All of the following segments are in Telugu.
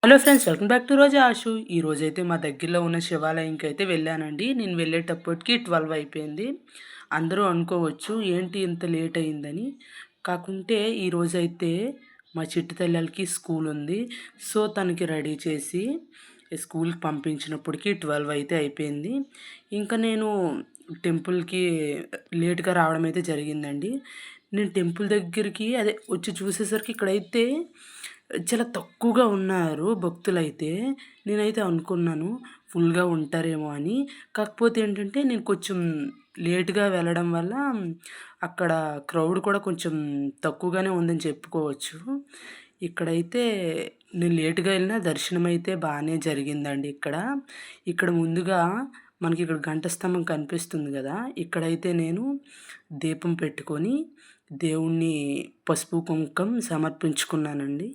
Hello friends, welcome back to Roja Ashu. ఈరోజైతే మా దగ్గరలో ఉన్న శివాలయంకి అయితే వెళ్ళానండి. నేను వెళ్ళేటప్పటికి 12 అయిపోయింది. అందరూ అనుకోవచ్చు ఏంటి ఇంత లేట్ అయిందని. కాకుంటే ఈరోజైతే మా చిట్టి తల్లలకి స్కూల్ ఉంది. సో తనకి రెడీ చేసి స్కూల్కి పంపించినప్పటికి 12 అయితే అయిపోయింది. ఇంకా నేను టెంపుల్కి లేట్గా రావడం అయితే జరిగిందండి. నేను టెంపుల్ దగ్గరికి వచ్చి చూసేసరికి ఇక్కడైతే చాలా తక్కువగా ఉన్నారు భక్తులైతే. నేనైతే అనుకున్నాను ఫుల్‌గా ఉంటారేమో అని. కాకపోతే ఏంటంటే నేను కొంచెం లేట్‌గా వెళ్ళడం వల్ల అక్కడ క్రౌడ్ కూడా కొంచెం తక్కువగానే ఉందని చెప్పుకోవచ్చు. ఇక్కడైతే నేను లేట్‌గా వెళ్ళినా దర్శనం అయితే బానే జరిగిందండి ఇక్కడ. ఇక్కడ ముందుగా మనకిక్కడ గంట స్తంభం కనిపిస్తుంది గదా! ఇక్కడైతే నేను దీపం పెట్టుకొని దేవుడిని పసుపు, కుంకం సమర్పించుకున్నానండి.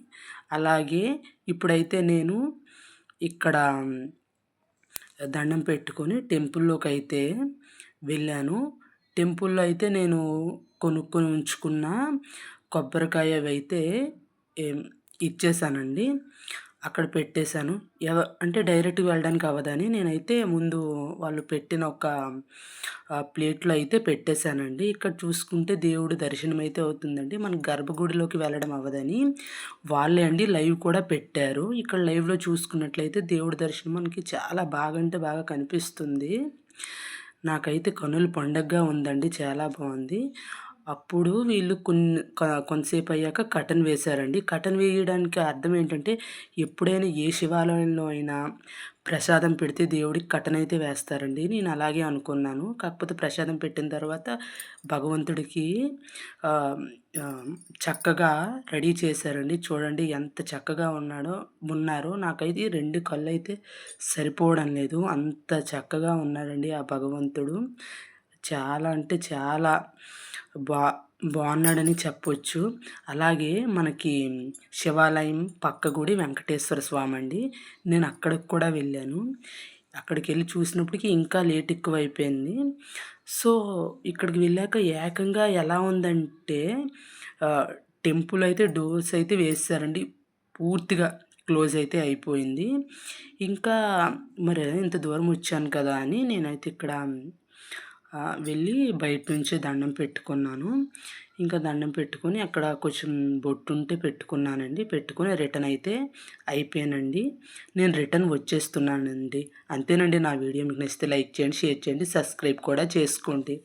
అలాగే ఇప్పుడైతే నేను ఇక్కడ దండం పెట్టుకొని టెంపుల్‌లోకైతే వెళ్ళాను. టెంపుల్‌లో అయితే నేను కొనుక్కొని ఉంచుకున్న కొబ్బరికాయ అవైతే ఏం ఇచ్చేసానండి. అక్కడ పెట్టేశాను. అంటే డైరెక్ట్‌గా వెళ్ళడానికి అవ్వదని నేనైతే ముందు వాళ్ళు పెట్టిన ఒక ప్లేట్‌లో అయితే పెట్టేశానండి. ఇక్కడ చూసుకుంటే దేవుడి దర్శనం అయితే అవుతుందండి. మన గర్భగుడిలోకి వెళ్ళడం అవ్వదని వాళ్ళే అండి లైవ్ కూడా పెట్టారు. ఇక్కడ లైవ్‌లో చూసుకున్నట్లయితే దేవుడి దర్శనం మనకి చాలా బాగా అంటే బాగా కనిపిస్తుంది. నాకైతే కనుల పండగగా ఉందండి. చాలా బావుంది. అప్పుడు వీళ్ళు కొంతసేపు అయ్యాక కర్టెన్ వేశారండి. కర్టెన్ వేయడానికి అర్థం ఏంటంటే, ఎప్పుడైనా ఏ శివాలయంలో అయినా ప్రసాదం పెడితే దేవుడికి కర్టెన్ అయితే వేస్తారండి. నేను అలాగే అనుకున్నాను. కాకపోతే ప్రసాదం పెట్టిన తర్వాత భగవంతుడికి ఆహ్, ఆహ్, చక్కగా రెడీ చేశారండి. చూడండి ఎంత చక్కగా ఉన్నారో. నాకైతే 2 కళ్ళైతే సరిపోవడం లేదు. అంత చక్కగా ఉన్నాడండి ఆ భగవంతుడు. చాలా అంటే చాలా బా బాగున్నాడని చెప్పొచ్చు. అలాగే మనకి శివాలయం పక్క గుడి వెంకటేశ్వర స్వామండి. నేను అక్కడికి కూడా వెళ్ళాను. అక్కడికెళ్ళి చూసినప్పటికి ఇంకా లేట్ ఎక్కువైపోయింది. సో, ఇక్కడికి వెళ్ళాక ఏకంగా ఎలా ఉందంటే ఆహ్, టెంపుల్ అయితే డోర్స్ అయితే వేసేసారండి. పూర్తిగా క్లోజ్ అయితే అయిపోయింది. ఇంకా మరి ఇంత దూరం వచ్చాను కదా అని నేనైతే ఇక్కడ వెళ్ళి బయట నుంచే దండం పెట్టుకున్నాను. ఇంకా దండం పెట్టుకొని అక్కడ కొంచెం బొట్టుంటే పెట్టుకున్నానండి. పెట్టుకొని రిటర్న్ అయితే అయిపోయానండి. నేను రిటర్న్ వచ్చేస్తున్నానండి. అంతేనండి నా వీడియో మీకు నచ్చితే లైక్ చేయండి, షేర్ చేయండి, సబ్స్క్రైబ్ కూడా చేసుకోండి.